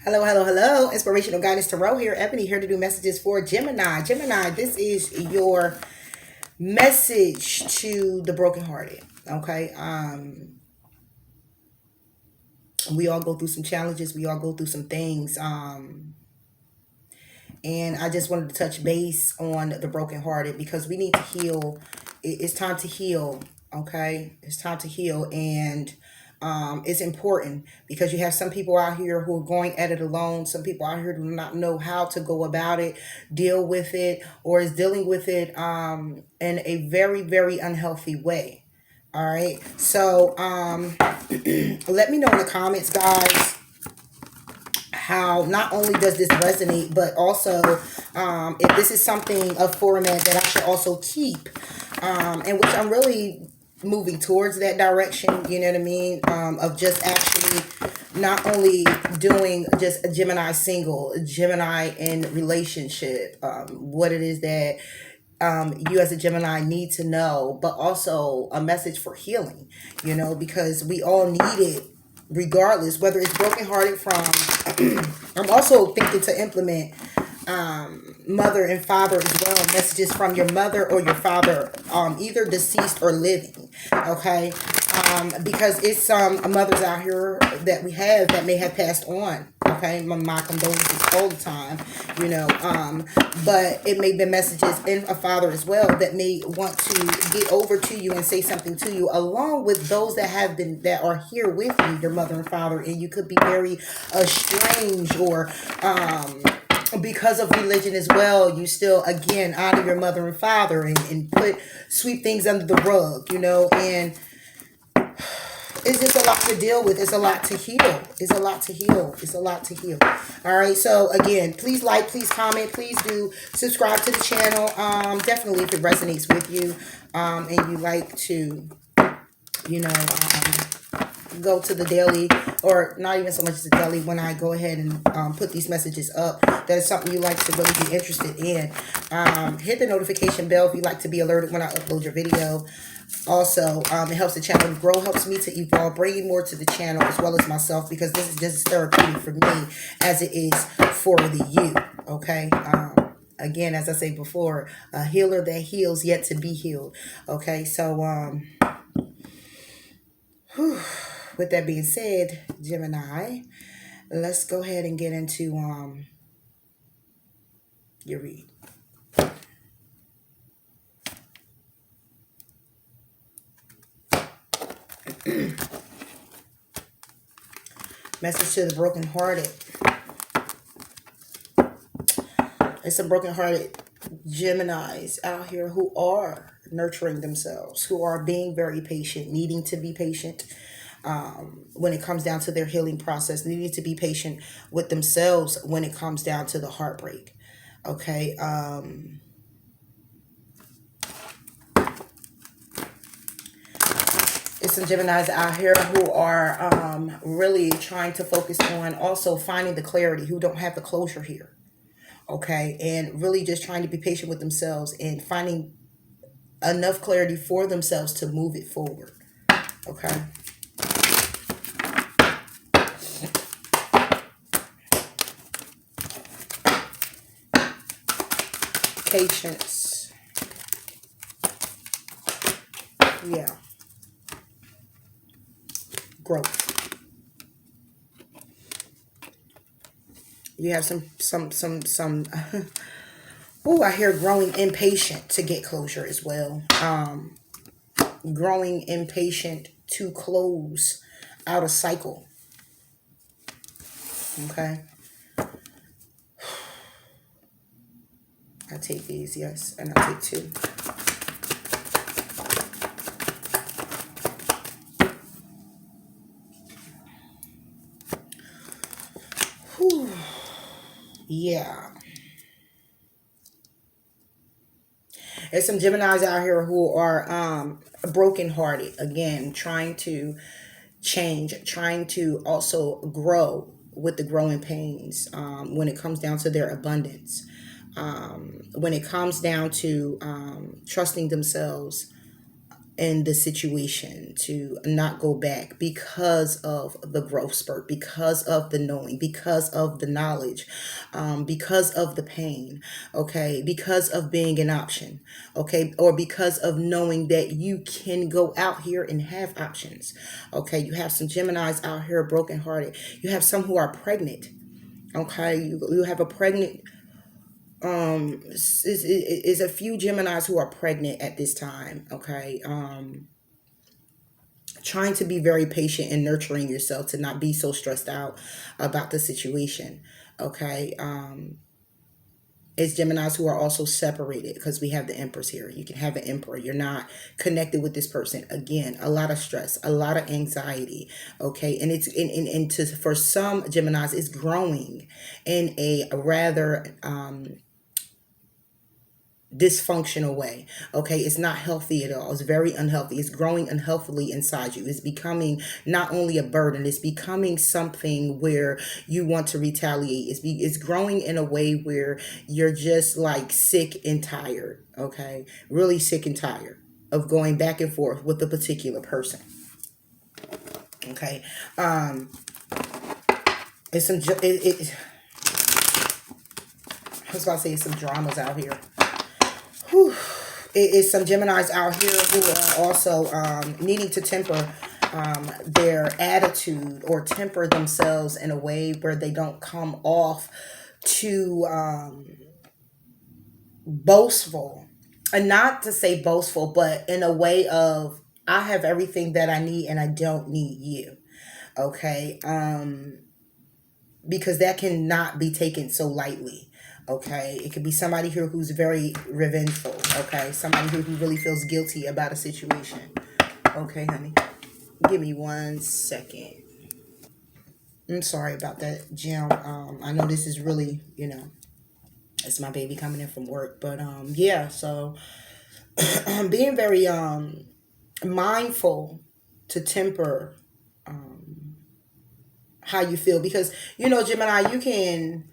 Hello, hello, hello. Inspirational Guidance Tarot here. Ebony here to do messages for Gemini. Gemini, this is your message to the brokenhearted. Okay. We all go through some challenges. We all go through some things. And I just wanted to touch base on the brokenhearted because we need to heal. It's time to heal. Okay. It's time to heal. And it's important because you have some people out here who are going at it alone. Some people out here do not know how to go about it, deal with it, or is dealing with it in a very, very unhealthy way. All right. So let me know in the comments, guys, how not only does this resonate, but also if this is something, a format that I should also keep, and which I'm really moving towards that direction, you know what I mean, of just actually not only doing just a Gemini single, Gemini in relationship, what it is that you as a Gemini need to know, but also a message for healing, because we all need it regardless, whether it's brokenhearted from, I'm also thinking to implement mother and father as well, messages from your mother or your father, either deceased or living, okay? Because it's some mothers out here that we have that may have passed on, okay? My condolences all the time, but it may be messages in a father as well that may want to get over to you and say something to you, along with those that are here with you, your mother and father, and you could be very estranged, or because of religion as well, you still again honor your mother and father, and sweep things under the rug, and it's just a lot to deal with. It's a lot to heal. It's a lot to heal. It's a lot to heal. All right. So again, please like, please comment, please do subscribe to the channel. Definitely if it resonates with you, and you like to, you know, go to the daily, or not even so much as the daily, when I go ahead and put these messages up, that is something you like to really be interested in. Hit the notification bell if you like to be alerted when I upload your video. Also, it helps the channel grow, helps me to evolve, bringing more to the channel as well as myself, because this is just therapeutic for me as it is for the you. Okay. Again, as I say before, a healer that heals yet to be healed. Okay. So with that being said, Gemini, let's go ahead and get into your read. Message to the brokenhearted. There's some brokenhearted Geminis out here who are nurturing themselves, who are being very patient, needing to be patient when it comes down to their healing process, needing to be patient with themselves when it comes down to the heartbreak. Okay. There's some Geminis out here who are really trying to focus on also finding the clarity, who don't have the closure here. Okay. And really just trying to be patient with themselves and finding enough clarity for themselves to move it forward. Okay. Patience. Yeah. Growth. You have some oh, I hear growing impatient to get closure as well. Growing impatient to close out a cycle. Okay. I take these, yes, and I take two. Whew. Yeah. There's some Geminis out here who are brokenhearted, again, trying to change, trying to also grow with the growing pains, when it comes down to their abundance, when it comes down to trusting themselves, in the situation, to not go back because of the growth spurt, because of the knowing, because of the knowledge, because of the pain, okay, because of being an option, okay, or because of knowing that you can go out here and have options, okay. You have some Geminis out here brokenhearted. You have some who are pregnant, okay. You have a pregnant, is a few Geminis who are pregnant at this time, okay. Trying to be very patient and nurturing yourself to not be so stressed out about the situation, okay. It's Geminis who are also separated, because we have the Empress here. You can have an Emperor. You're not connected with this person. Again, a lot of stress, a lot of anxiety, okay. And it's for some Geminis, it's growing in a rather dysfunctional way, okay. It's not healthy at all. It's very unhealthy. It's growing unhealthily inside you. It's becoming not only a burden, it's becoming something where you want to retaliate. It's growing in a way where you're just like sick and tired, okay, really sick and tired of going back and forth with a particular person, okay. It's some I was about to say it's some dramas out here. Whew. It is some Geminis out here who are also needing to temper their attitude, or temper themselves in a way where they don't come off too boastful. And not to say boastful, but in a way of, I have everything that I need and I don't need you. Okay. Because that cannot be taken so lightly. Okay, it could be somebody here who's very revengeful. Okay, somebody who really feels guilty about a situation. Okay, honey, give me 1 second. I'm sorry about that, Jim. I know this is really, it's my baby coming in from work, but yeah. So being very mindful to temper how you feel, because Gemini, you can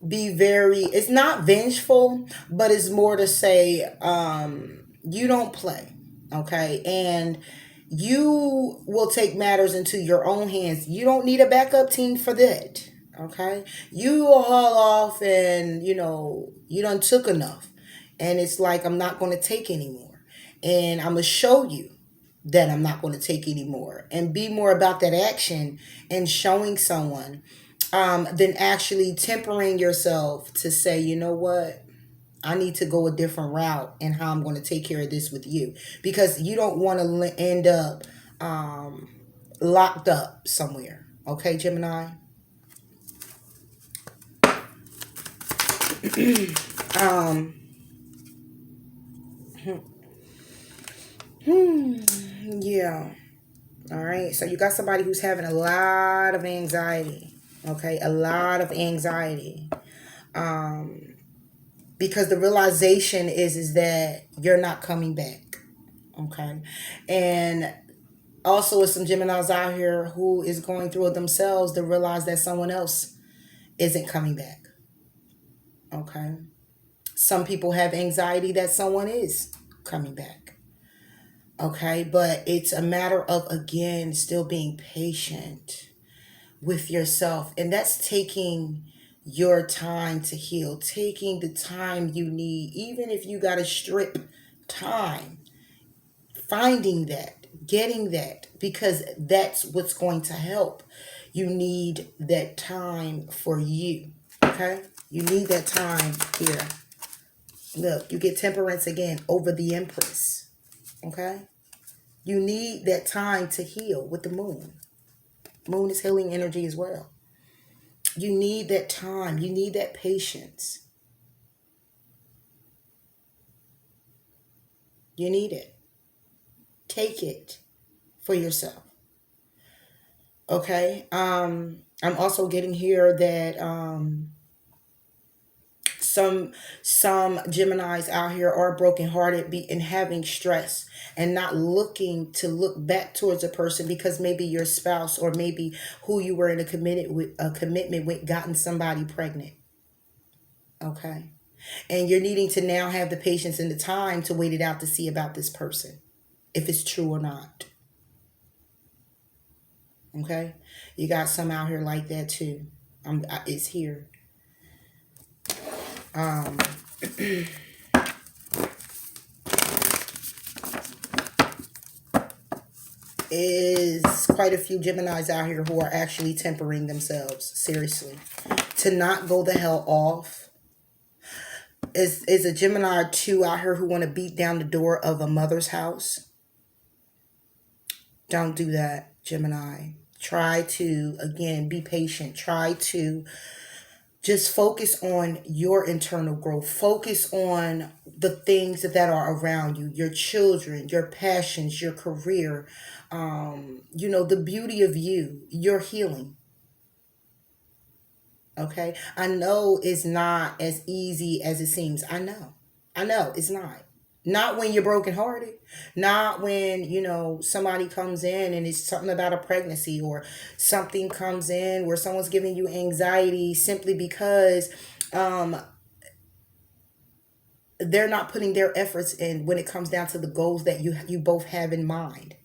be very, it's not vengeful, but it's more to say you don't play, okay. And you will take matters into your own hands. You don't need a backup team for that, okay. You will haul off, and you done took enough, and it's like, I'm not going to take anymore, and I'm going to show you that I'm not going to take anymore, and be more about that action and showing someone, than actually tempering yourself to say, you know what, I need to go a different route and how I'm going to take care of this with you, because you don't want to end up locked up somewhere. Okay, Gemini. um, yeah. All right. So you got somebody who's having a lot of anxiety. Okay, a lot of anxiety. Because the realization is that you're not coming back. Okay, and also with some Geminis out here who is going through it themselves to realize that someone else isn't coming back. Okay, some people have anxiety that someone is coming back. Okay, but it's a matter of, again, still being patient with yourself, and that's taking your time to heal, taking the time you need, even if you got to strip time, finding that, getting that, because that's what's going to help. You need that time for you, okay. You need that time here. Look, you get temperance again over the Empress, okay. You need that time to heal with the moon. Moon is healing energy as well. You need that time. You need that patience. You need it. Take it for yourself. Okay. I'm also getting here that some Geminis out here are brokenhearted, and having stress, and not looking to look back towards a person, because maybe your spouse, or maybe who you were in a commitment with, gotten somebody pregnant. Okay. And you're needing to now have the patience and the time to wait it out to see about this person. if it's true or not. Okay? You got some out here like that too. It's here. Um, is quite a few Geminis out here who are actually tempering themselves. Seriously. To not go the hell off. Is a Gemini or two out here who want to beat down the door of a mother's house. Don't do that, Gemini. Try to, again, be patient. Try to just focus on your internal growth. Focus on the things that are around you, your children, your passions, your career, the beauty of you, your healing. Okay. I know it's not as easy as it seems. I know it's not. Not when you're brokenhearted. Not when, somebody comes in and it's something about a pregnancy, or something comes in where someone's giving you anxiety simply because um, they're not putting their efforts in when it comes down to the goals that you both have in mind.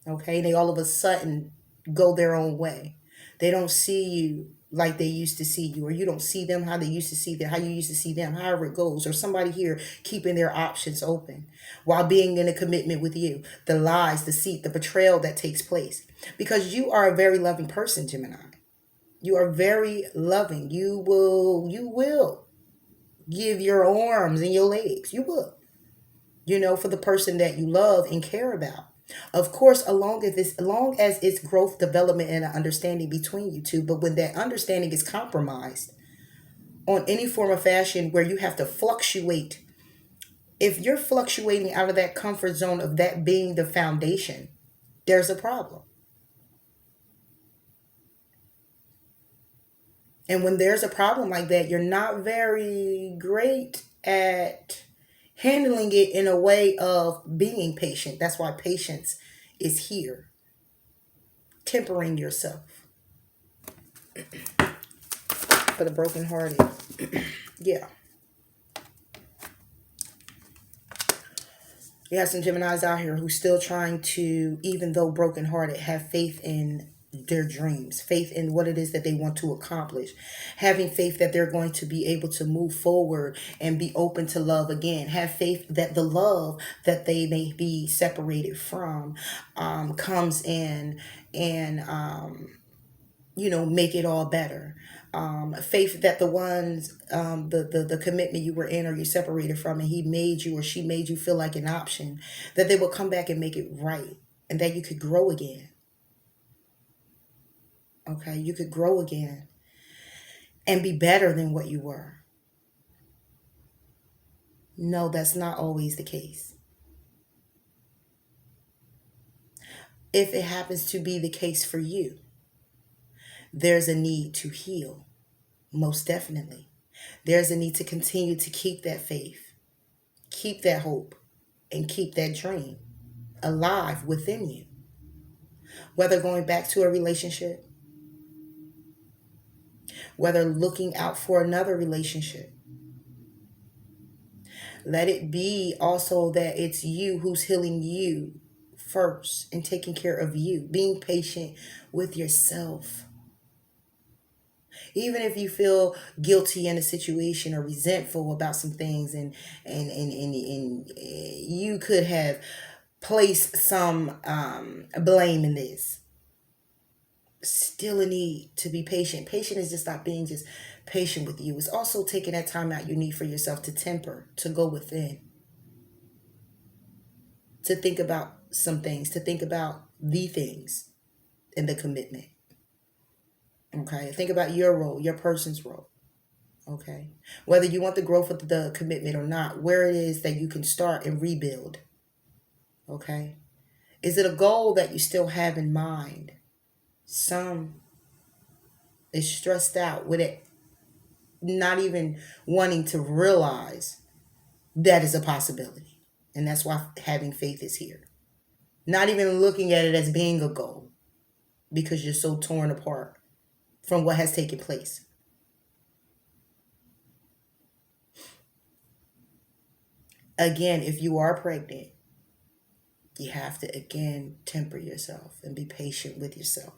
Okay. They all of a sudden go their own way. They don't see you like they used to see you, or you don't see them how they used to see them, how you used to see them, however it goes. Or somebody here keeping their options open while being in a commitment with you. The lies, deceit, the betrayal that takes place. Because you are a very loving person, Gemini. You are very loving. You will give your arms and your legs. You will. For the person that you love and care about. Of course, along as it's growth, development, and an understanding between you two. But when that understanding is compromised on any form of fashion where you have to fluctuate, if you're fluctuating out of that comfort zone of that being the foundation, there's a problem. And when there's a problem like that, you're not very great at handling it in a way of being patient. That's why patience is here. Tempering yourself for the brokenhearted. Yeah. You have some Geminis out here who's still trying to, even though brokenhearted, have faith in their dreams, faith in what it is that they want to accomplish, having faith that they're going to be able to move forward and be open to love again, have faith that the love that they may be separated from comes in and make it all better. Faith that the ones, the commitment you were in or you separated from, and he made you or she made you feel like an option, that they will come back and make it right, and that you could grow again. Okay, you could grow again and be better than what you were. No, that's not always the case. If it happens to be the case for you, there's a need to heal, most definitely. There's a need to continue to keep that faith, keep that hope, and keep that dream alive within you. Whether going back to a relationship, whether looking out for another relationship. Let it be also that it's you who's healing you first and taking care of you, being patient with yourself. Even if you feel guilty in a situation or resentful about some things, and you could have placed some blame in this, still a need to be patient. Patient is just not being just patient with you. It's also taking that time out you need for yourself to temper, to go within, to think about some things, to think about the things in the commitment. Okay. Think about your role, your person's role. Okay. Whether you want the growth of the commitment or not, where it is that you can start and rebuild. Okay. Is it a goal that you still have in mind? Some is stressed out with it, not even wanting to realize that is a possibility. And that's why having faith is here. Not even looking at it as being a goal because you're so torn apart from what has taken place. Again, if you are pregnant, You have to, again, temper yourself and be patient with yourself.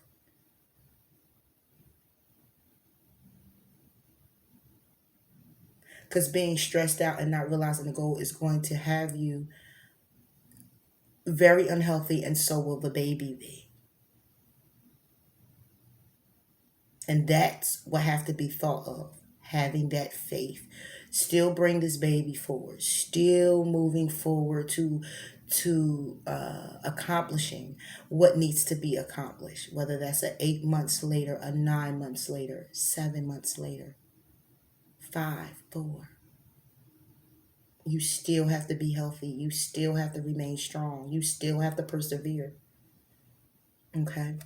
Because being stressed out and not realizing the goal is going to have you very unhealthy, and so will the baby be. And that's what have to be thought of. Having that faith. Still bring this baby forward. Still moving forward to accomplishing what needs to be accomplished. Whether that's 8 months later, 9 months later, 7 months later, 5, 4. You still have to be healthy. You still have to remain strong. You still have to persevere. Okay.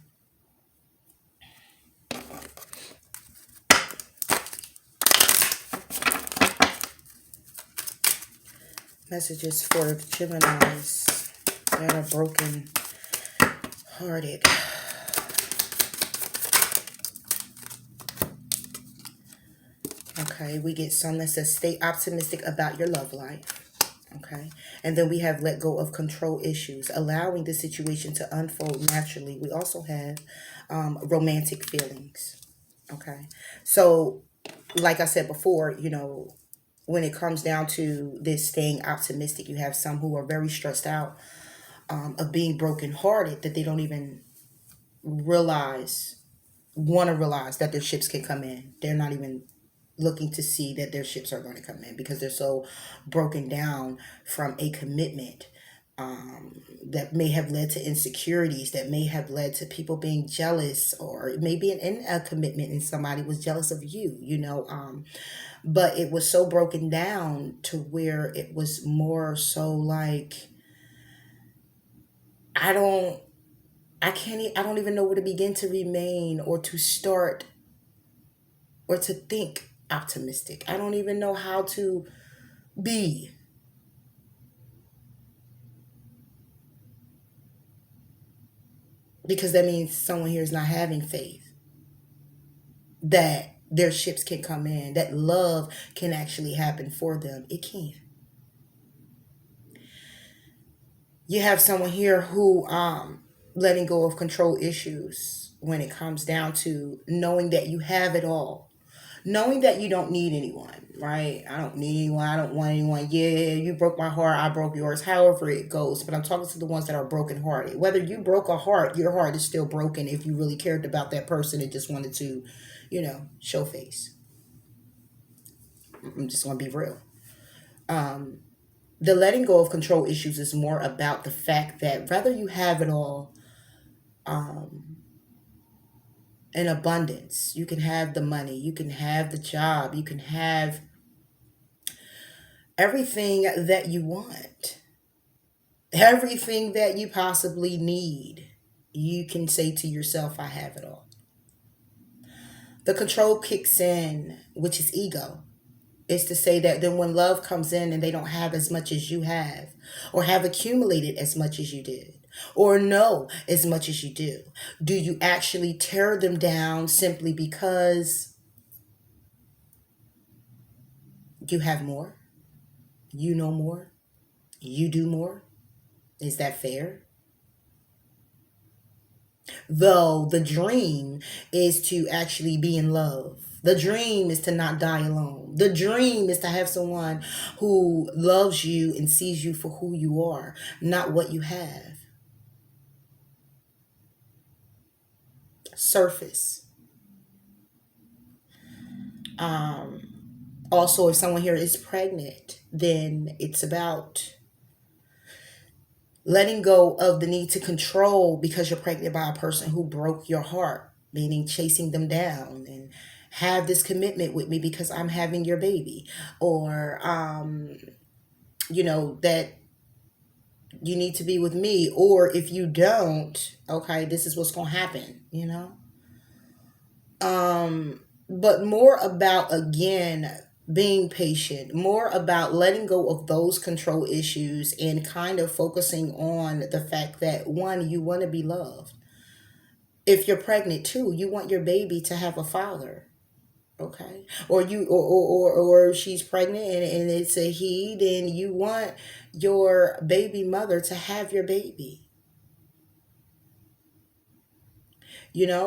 Messages for the Geminis that are broken hearted. Okay, we get some that says stay optimistic about your love life. Okay, and then we have let go of control issues, allowing the situation to unfold naturally. We also have romantic feelings. Okay, so like I said before, when it comes down to this staying optimistic, you have some who are very stressed out of being brokenhearted that they don't even realize, want to realize that their ships can come in. They're not even looking to see that their ships are going to come in because they're so broken down from a commitment that may have led to insecurities, that may have led to people being jealous, or maybe in a commitment and somebody was jealous of you. But it was so broken down to where it was more so like, I don't, I don't even know where to begin to remain or to start or to think optimistic. I don't even know how to be, because that means someone here is not having faith that their ships can come in, that love can actually happen for them. It can. You have someone here who letting go of control issues when it comes down to knowing that you have it all, knowing that you don't need anyone, right? I don't need anyone. I don't want anyone. Yeah, you broke my heart. I broke yours. However it goes. But I'm talking to the ones that are brokenhearted. Whether you broke a heart, your heart is still broken if you really cared about that person and just wanted to, show face. I'm just going to be real. The letting go of control issues is more about the fact that whether you have it all in abundance, you can have the money, you can have the job, you can have everything that you want, everything that you possibly need. You can say to yourself, I have it all. The control kicks in, which is ego. Is to say that then when love comes in and they don't have as much as you have, or have accumulated as much as you did, or know as much as you do you actually tear them down simply because you have more, you know more, you do more? Is that fair? Though the dream is to actually be in love. The dream is to not die alone. The dream is to have someone who loves you and sees you for who you are, not what you have. Surface. Also, if someone here is pregnant, then it's about letting go of the need to control because you're pregnant by a person who broke your heart, meaning chasing them down and have this commitment with me because I'm having your baby, or that you need to be with me, or if you don't, okay, this is what's gonna happen. But more about, again, being patient, more about letting go of those control issues and kind of focusing on the fact that, one, you want to be loved. If you're pregnant, too, you want your baby to have a father. Okay. Or she's pregnant and it's a he, then you want your baby mother to have your baby.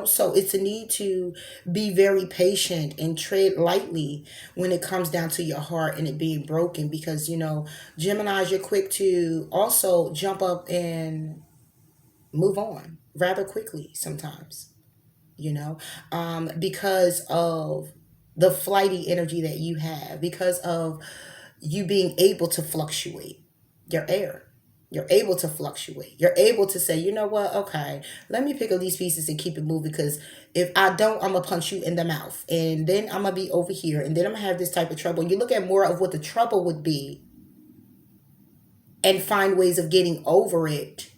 So it's a need to be very patient and tread lightly when it comes down to your heart and it being broken, because Geminis, you're quick to also jump up and move on rather quickly sometimes, because of the flighty energy that you have, because of you being able to fluctuate your air. You're able to fluctuate. You're able to say, you know what, okay, let me pick up these pieces and keep it moving, because if I don't, I'm going to punch you in the mouth. And then I'm going to be over here. And then I'm going to have this type of trouble. You look at more of what the trouble would be and find ways of getting over it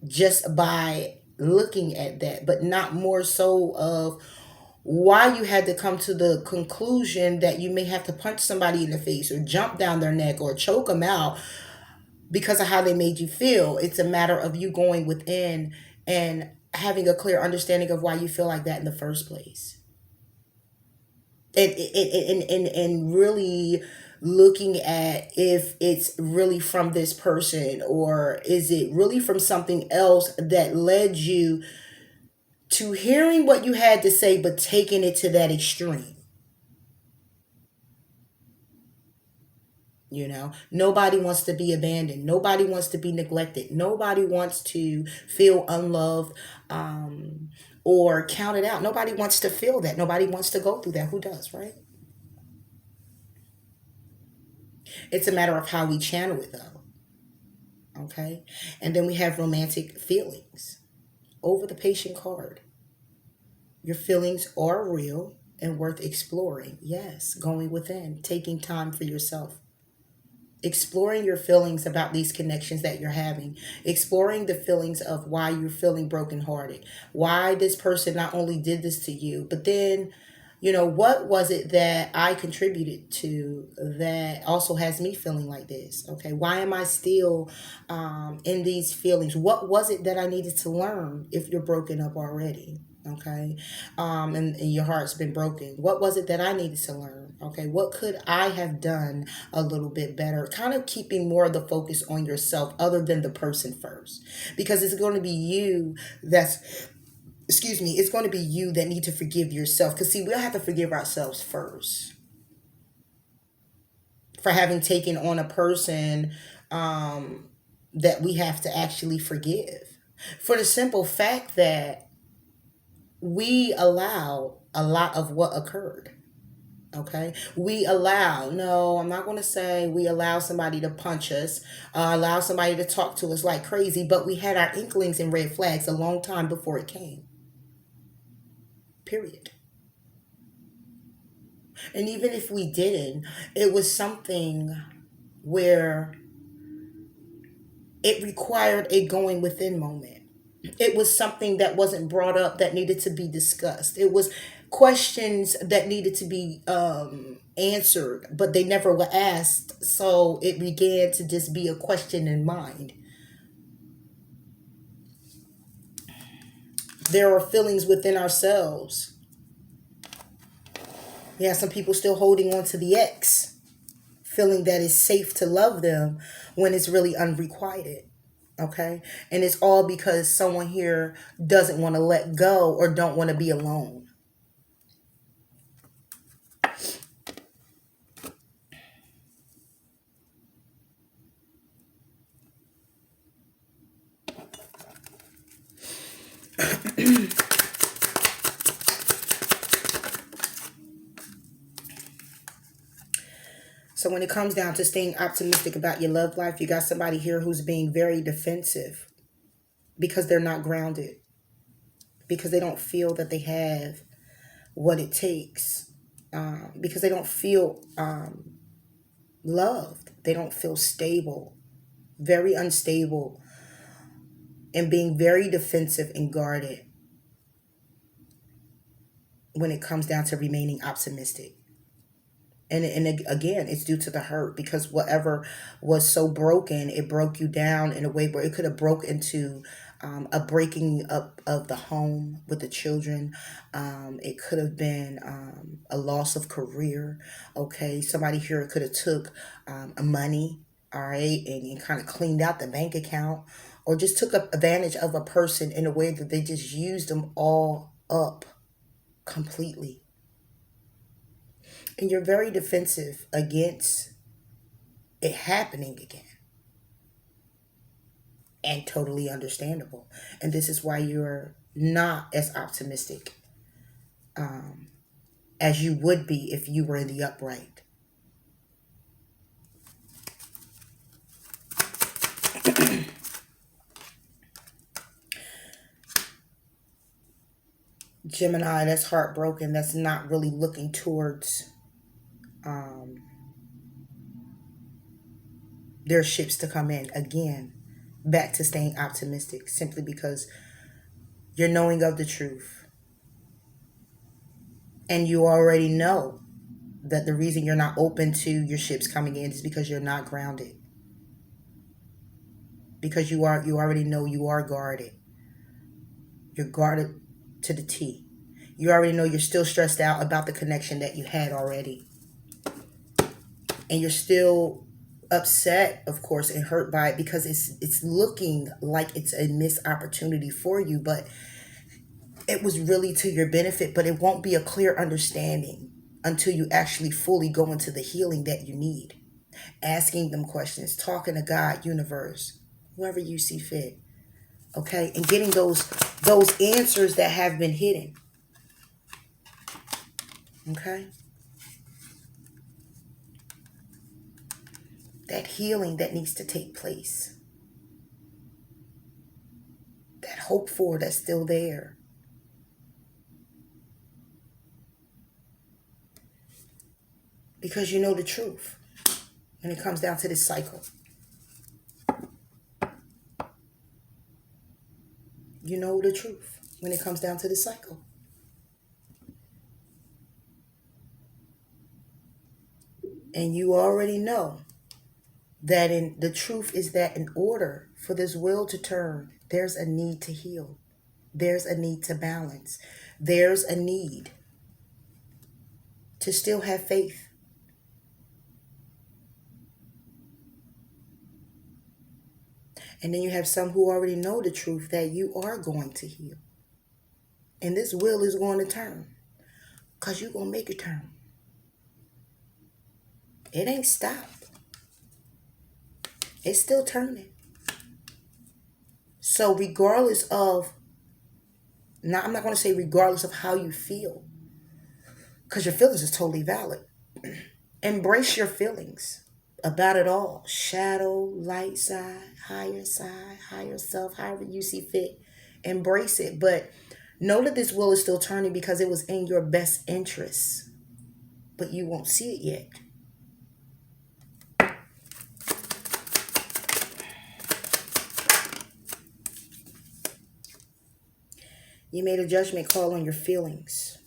just by looking at that, but not more so of why you had to come to the conclusion that you may have to punch somebody in the face or jump down their neck or choke them out because of how they made you feel. It's a matter of you going within and having a clear understanding of why you feel like that in the first place. And really looking at if it's really from this person, or is it really from something else that led you to hearing what you had to say but taking it to that extreme. Nobody wants to be abandoned, nobody wants to be neglected, nobody wants to feel unloved, or counted out. Nobody wants to feel that. Nobody wants to go through that. Who does, right? It's a matter of how we channel it, though. Okay. And then we have romantic feelings over the patient card. Your feelings are real and worth exploring. Yes, going within, taking time for yourself, exploring your feelings about these connections that you're having, exploring the feelings of why you're feeling brokenhearted, why this person not only did this to you, but then, what was it that I contributed to that also has me feeling like this? Okay, why am I still in these feelings? What was it that I needed to learn if you're broken up already? Okay, and your heart's been broken. What was it that I needed to learn? Okay, what could I have done a little bit better? Kind of keeping more of the focus on yourself other than the person first, because it's going to be you that's, excuse me, it's going to be you that need to forgive yourself, because see, we'll have to forgive ourselves first for having taken on a person that we have to actually forgive, for the simple fact that we allow a lot of what occurred. Okay, we allow, no, I'm not going to say we allow somebody to punch us, allow somebody to talk to us like crazy, but we had our inklings and red flags a long time before it came, period. And even if we didn't, it was something where it required a going within moment. It was something that wasn't brought up that needed to be discussed. It was questions that needed to be answered, but they never were asked. So it began to just be a question in mind. There are feelings within ourselves. We have some people still holding on to the ex, feeling that it's safe to love them when it's really unrequited. Okay, and it's all because someone here doesn't want to let go or don't want to be alone. So when it comes down to staying optimistic about your love life, you got somebody here who's being very defensive because they're not grounded, because they don't feel that they have what it takes, because they don't feel loved. They don't feel stable, very unstable, and being very defensive and guarded when it comes down to remaining optimistic. And again, it's due to the hurt, because whatever was so broken, it broke you down in a way where it could have broke into a breaking up of the home with the children. It could have been a loss of career. Okay, somebody here could have took money, all right, and kind of cleaned out the bank account, or just took advantage of a person in a way that they just used them all up completely. And you're very defensive against it happening again. And totally understandable. And this is why you're not as optimistic as you would be if you were in the upright. Gemini, that's heartbroken. That's not really looking towards their ships to come in. Again, back to staying optimistic simply because you're knowing of the truth. And you already know that the reason you're not open to your ships coming in is because you're not grounded. Because you already know you are guarded. You're guarded to the T. You already know you're still stressed out about the connection that you had already. And you're still upset, of course, and hurt by it because it's looking like it's a missed opportunity for you, but it was really to your benefit, but it won't be a clear understanding until you actually fully go into the healing that you need. Asking them questions, talking to God, universe, whoever you see fit. Okay? And getting those answers that have been hidden. Okay? That healing that needs to take place. That hope for that's still there. Because you know the truth when it comes down to this cycle. You know the truth when it comes down to this cycle. And you already know that the truth is that in order for this wheel to turn, there's a need to heal. There's a need to balance. There's a need to still have faith. And then you have some who already know the truth that you are going to heal. And this wheel is going to turn. Because you're going to make it turn. It ain't stopped. It's still turning. So regardless of, now I'm not going to say regardless of how you feel. Because your feelings is totally valid. Embrace your feelings about it all. Shadow, light side, higher self, however you see fit. Embrace it. But know that this wheel is still turning because it was in your best interest. But you won't see it yet. You made a judgment call on your feelings.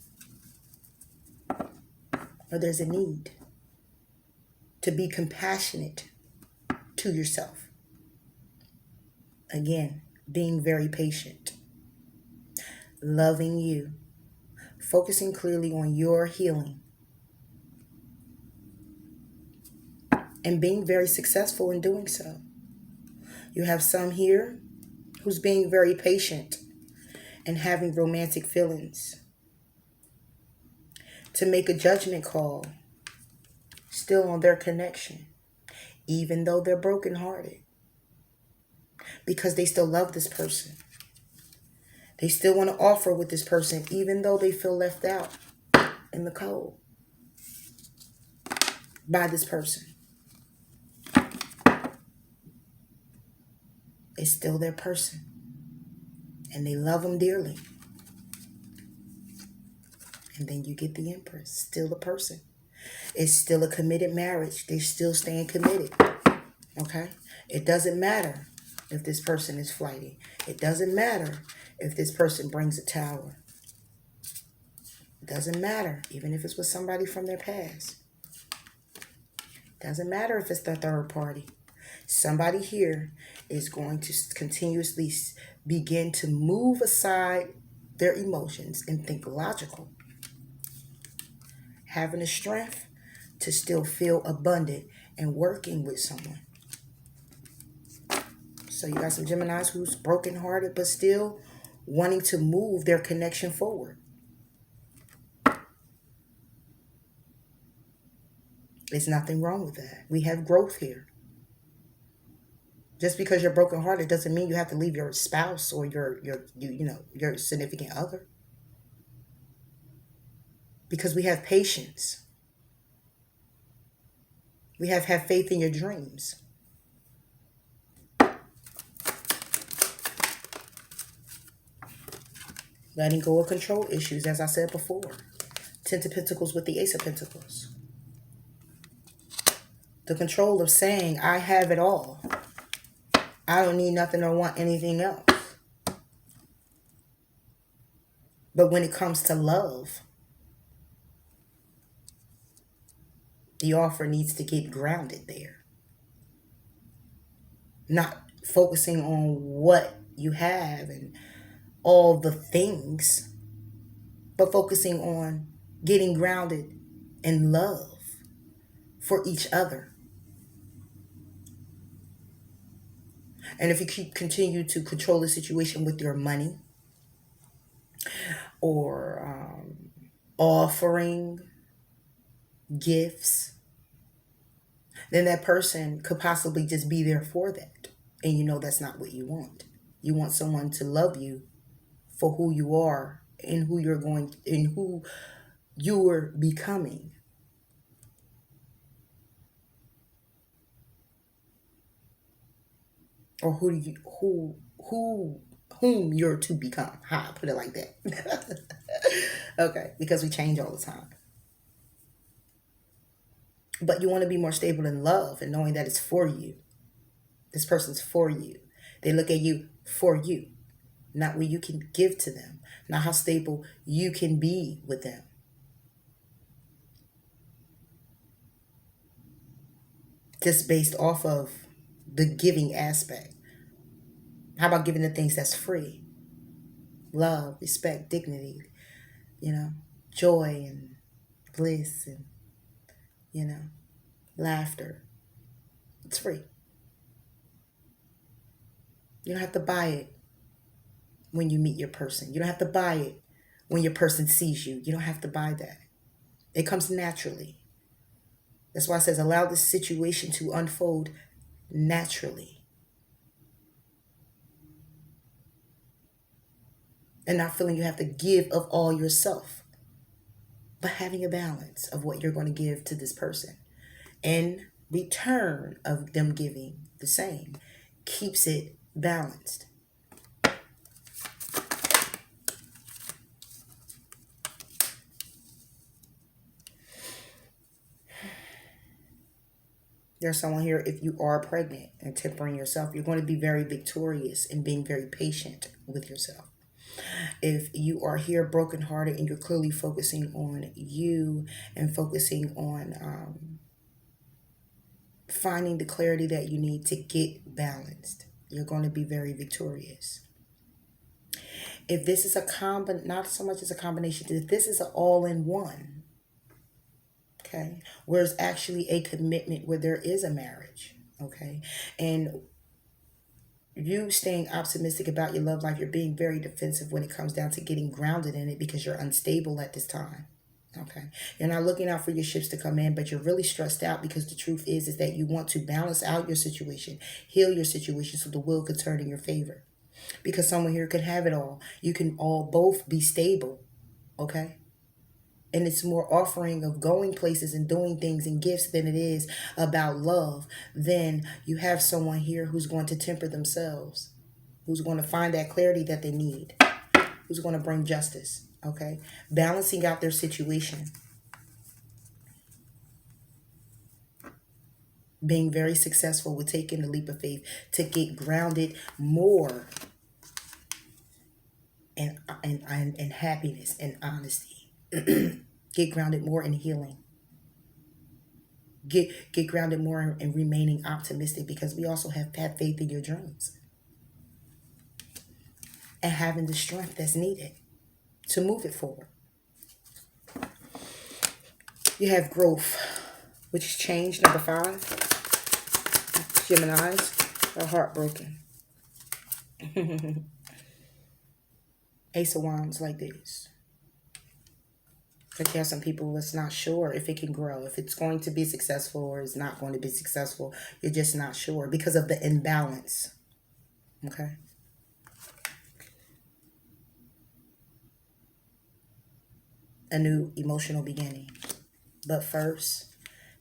Or there's a need to be compassionate to yourself. Again, being very patient. Loving you. Focusing clearly on your healing. And being very successful in doing so. You have some here who's being very patient and having romantic feelings. To make a judgment call still on their connection, even though they're brokenhearted, because they still love this person. They still want to offer with this person, even though they feel left out in the cold by this person. It's still their person, and they love them dearly. And then you get the Empress, still a person. It's still a committed marriage. They're still staying committed. Okay? It doesn't matter if this person is flighty. It doesn't matter if this person brings a tower. It doesn't matter, even if it's with somebody from their past. It doesn't matter if it's the third party. Somebody here is going to continuously begin to move aside their emotions and think logical, having the strength to still feel abundant and working with someone. So you got some Geminis who's brokenhearted but still wanting to move their connection forward. There's nothing wrong with that. We have growth here. Just because you're brokenhearted doesn't mean you have to leave your spouse or your significant other. Because we have patience. We have faith in your dreams. Letting go of control issues, as I said before. Ten of Pentacles with the Ace of Pentacles. The control of saying, I have it all. I don't need nothing or want anything else. But when it comes to love, the offer needs to get grounded there. Not focusing on what you have and all the things, but focusing on getting grounded in love for each other. And if you continue to control the situation with your money or offering gifts, then that person could possibly just be there for that. And you know that's not what you want. You want someone to love you for who you are and who you're becoming. Or whom you're to become. How I put it like that. Okay, because we change all the time. But you want to be more stable in love and knowing that it's for you. This person's for you. They look at you for you, not what you can give to them, not how stable you can be with them. Just based off of the giving aspect. How about giving the things that's free? Love, respect, dignity, joy and bliss and, laughter. It's free. You don't have to buy it when you meet your person. You don't have to buy it when your person sees you. You don't have to buy that. It comes naturally. That's why it says allow this situation to unfold naturally. And not feeling you have to give of all yourself, but having a balance of what you're going to give to this person. In return of them giving the same, keeps it balanced. There's someone here, if you are pregnant and tempering yourself, you're going to be very victorious and being very patient with yourself. If you are here brokenhearted and you're clearly focusing on you and focusing on finding the clarity that you need to get balanced, you're going to be very victorious. If this is not so much as a combination, if this is an all-in-one, okay, where it's actually a commitment, where there is a marriage, okay, and you staying optimistic about your love life, you're being very defensive when it comes down to getting grounded in it because you're unstable at this time. Okay. You're not looking out for your ships to come in, but you're really stressed out because the truth is that you want to balance out your situation, heal your situation so the will could turn in your favor. Because someone here could have it all. You can all both be stable. Okay. And it's more offering of going places and doing things and gifts than it is about love. Then you have someone here who's going to temper themselves, who's going to find that clarity that they need, who's going to bring justice, okay? Balancing out their situation. Being very successful with taking the leap of faith to get grounded more in happiness and honesty. Get grounded more in healing. Get grounded more in remaining optimistic because we also have faith in your dreams. and having the strength that's needed to move it forward. You have growth, which is change, number 5. Geminis are heartbroken. Ace of Wands like this. Like you have some people that's not sure if it can grow, if it's going to be successful or is not going to be successful. You're just not sure because of the imbalance. Okay. A new emotional beginning. But first,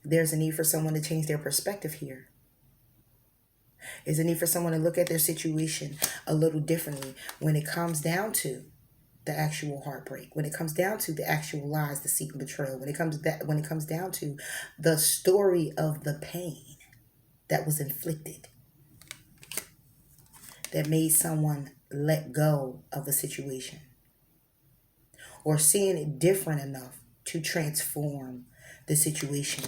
there's a need for someone to change their perspective here. There's a need for someone to look at their situation a little differently when it comes down to the actual heartbreak, when it comes down to the actual lies, deceit, and betrayal, when it comes down to the story of the pain that was inflicted, that made someone let go of a situation, or seeing it different enough to transform the situation,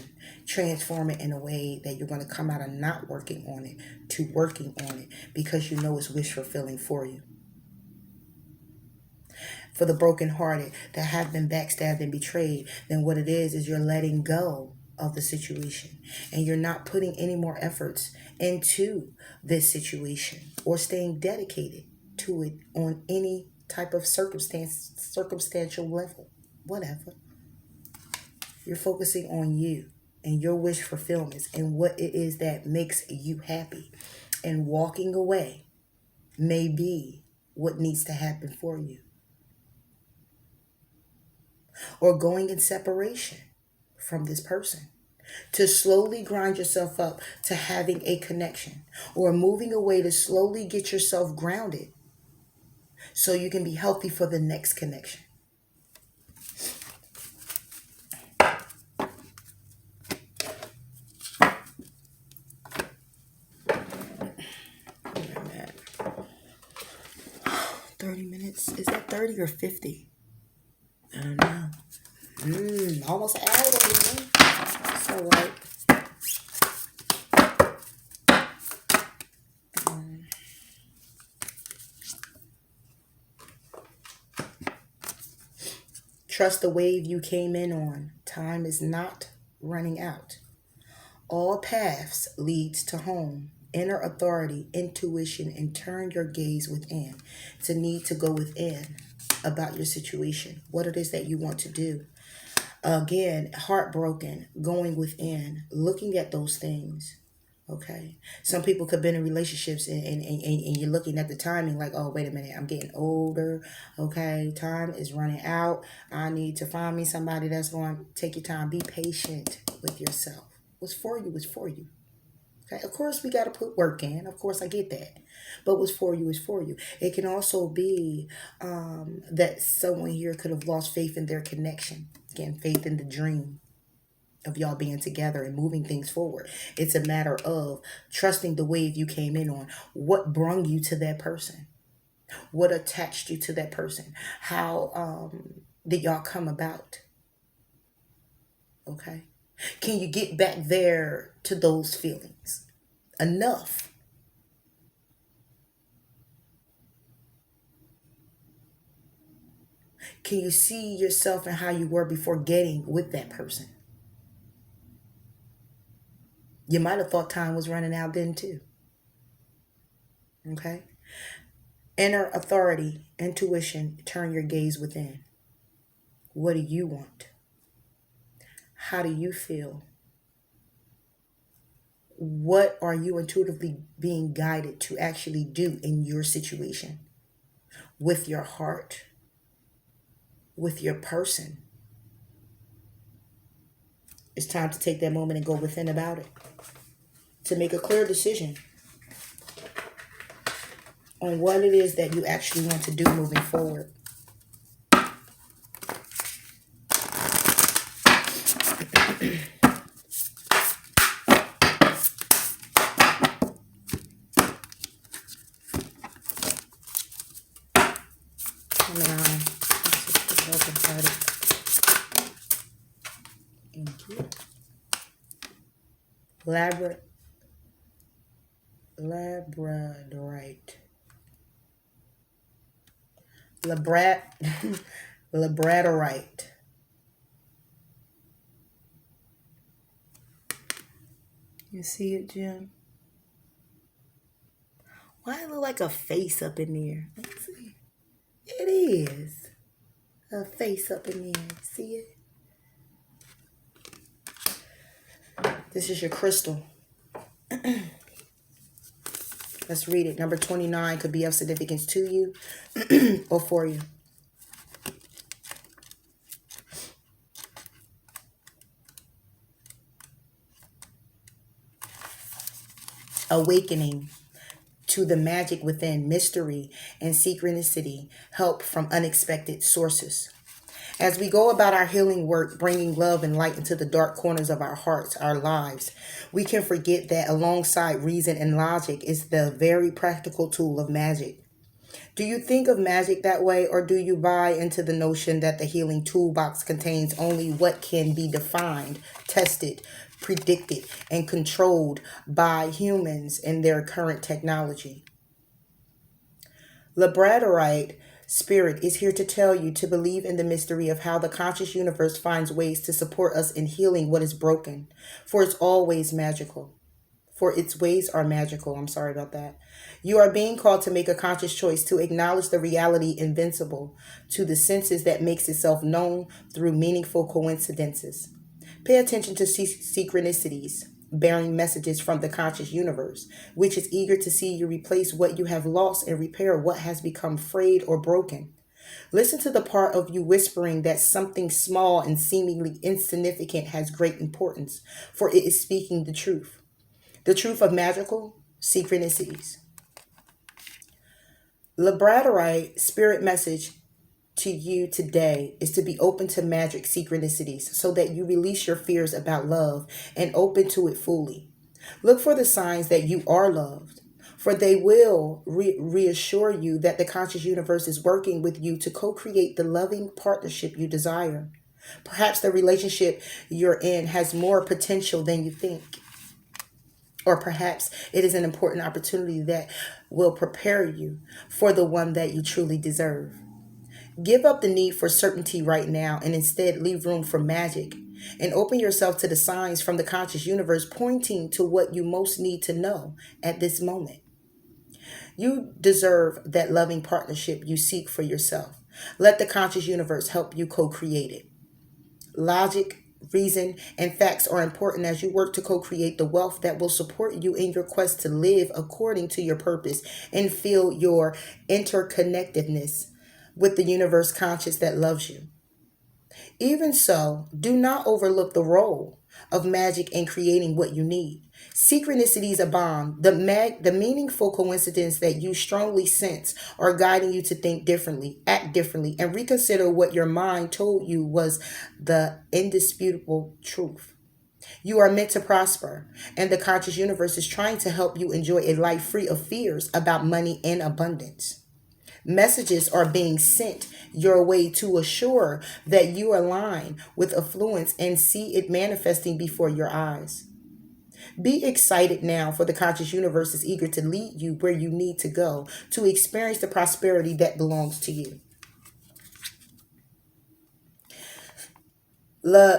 transform it in a way that you're going to come out of not working on it to working on it because you know it's wish fulfilling for you. For the brokenhearted that have been backstabbed and betrayed, then what it is you're letting go of the situation and you're not putting any more efforts into this situation or staying dedicated to it on any type of circumstantial level, whatever. You're focusing on you and your wish fulfillments and what it is that makes you happy. And walking away may be what needs to happen for you. Or going in separation from this person to slowly grind yourself up to having a connection, or moving away to slowly get yourself grounded so you can be healthy for the next connection. Where I'm at. 30 minutes. Is that 30 or 50? I don't know. Almost an hour. It's all right. Trust the wave you came in on. Time is not running out. All paths leads to home. Inner authority, intuition, and turn your gaze within. It's a need to go within about your situation, what it is that you want to do. Again, heartbroken, going within, looking at those things. Okay. Some people could have been in relationships and you're looking at the timing like, oh, wait a minute, I'm getting older. Okay. Time is running out. I need to find me somebody that's going to take your time. Be patient with yourself. What's for you is for you. Okay. Of course, we got to put work in. Of course, I get that. But what's for you is for you. It can also be that someone here could have lost faith in their connection. Again, faith in the dream of y'all being together and moving things forward. It's a matter of trusting the wave you came in on. What brung you to that person? What attached you to that person? How did y'all come about? Okay. Can you get back there to those feelings? Enough. Can you see yourself and how you were before getting with that person? You might have thought time was running out then too. Okay. Inner authority, intuition, turn your gaze within. What do you want? How do you feel? What are you intuitively being guided to actually do in your situation? With your heart, with your person. It's time to take that moment and go within about it. To make a clear decision on what it is that you actually want to do moving forward. Come around. Brokenhearted. Thank you. Labradorite. Labrat Labradorite. You see it, Jim? Why it look like a face up in there? Let's see. It is a face up in there. See it? This is your crystal. Let's read it. Number 29 could be of significance to you or for you. Awakening to the magic within, mystery and synchronicity, help from unexpected sources. As we go about our healing work, bringing love and light into the dark corners of our hearts, our lives, we can forget that alongside reason and logic is the very practical tool of magic. Do you think of magic that way, or do you buy into the notion that the healing toolbox contains only what can be defined, tested, predicted, and controlled by humans and their current technology? Labradorite Spirit is here to tell you to believe in the mystery of how the conscious universe finds ways to support us in healing what is broken, for it's always magical. For its ways are magical. I'm sorry about that. You are being called to make a conscious choice to acknowledge the reality invincible to the senses that makes itself known through meaningful coincidences. Pay attention to synchronicities, bearing messages from the conscious universe, which is eager to see you replace what you have lost and repair what has become frayed or broken. Listen to the part of you whispering that something small and seemingly insignificant has great importance, for it is speaking the truth. The truth of magical synchronicities. Labradorite spirit message to you today is to be open to magic synchronicities so that you release your fears about love and open to it fully. Look for the signs that you are loved, for they will reassure you that the conscious universe is working with you to co-create the loving partnership you desire. Perhaps the relationship you're in has more potential than you think. Or perhaps it is an important opportunity that will prepare you for the one that you truly deserve. Give up the need for certainty right now and instead leave room for magic and open yourself to the signs from the conscious universe pointing to what you most need to know at this moment. You deserve that loving partnership you seek for yourself. Let the conscious universe help you co-create it. Logic, reason, and facts are important as you work to co-create the wealth that will support you in your quest to live according to your purpose and feel your interconnectedness with the universe conscious that loves you. Even so, do not overlook the role of magic in creating what you need. Synchronicities abound. The meaningful coincidence that you strongly sense are guiding you to think differently, act differently, and reconsider what your mind told you was the indisputable truth. You are meant to prosper, and the conscious universe is trying to help you enjoy a life free of fears about money and abundance. Messages are being sent your way to assure that you align with affluence and see it manifesting before your eyes. Be excited now, for the conscious universe is eager to lead you where you need to go to experience the prosperity that belongs to you. La,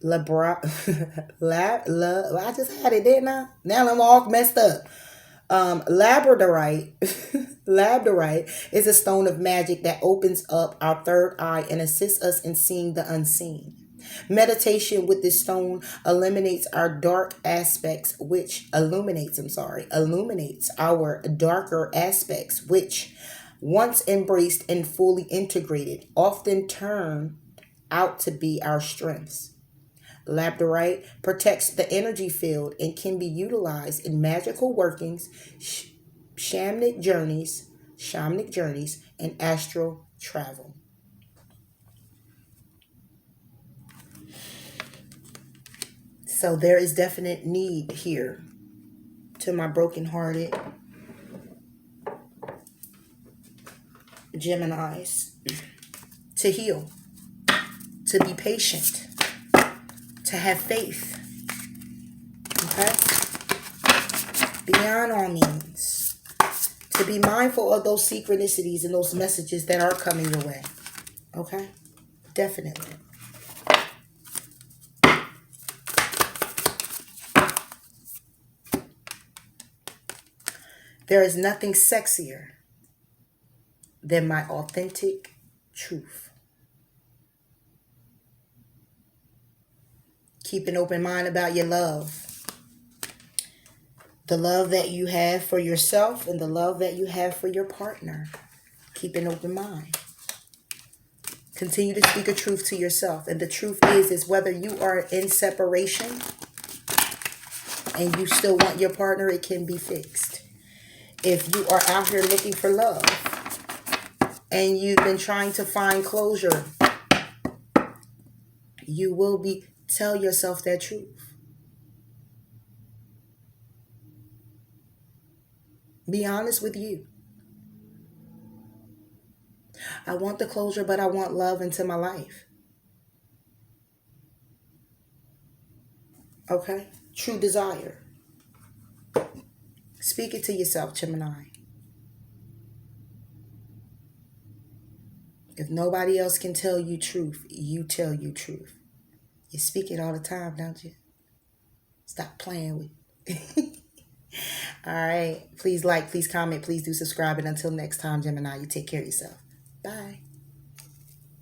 I just had it, didn't I? Now I'm all messed up. Labradorite, Labradorite is a stone of magic that opens up our third eye and assists us in seeing the unseen. Meditation with this stone eliminates our dark aspects, which illuminates our darker aspects, which once embraced and fully integrated, often turn out to be our strengths. Labradorite protects the energy field and can be utilized in magical workings, shamanic journeys, and astral travel. So there is definite need here to my brokenhearted Geminis to heal, to be patient, to have faith, okay? Beyond all means, to to be mindful of those synchronicities and those messages that are coming your way. Okay? Definitely. There is nothing sexier than my authentic truth. Keep an open mind about your love. The love that you have for yourself and the love that you have for your partner. Keep an open mind. Continue to speak a truth to yourself. And the truth is whether you are in separation and you still want your partner, it can be fixed. If you are out here looking for love and you've been trying to find closure, you will tell yourself that truth. Be honest with you. I want the closure, but I want love into my life. Okay? True desire. Speak it to yourself, Gemini. If nobody else can tell you truth, you tell you truth. You speak it all the time, don't you? Stop playing with it. All right. Please like, please comment, please do subscribe. And until next time, Gemini, you take care of yourself. Bye.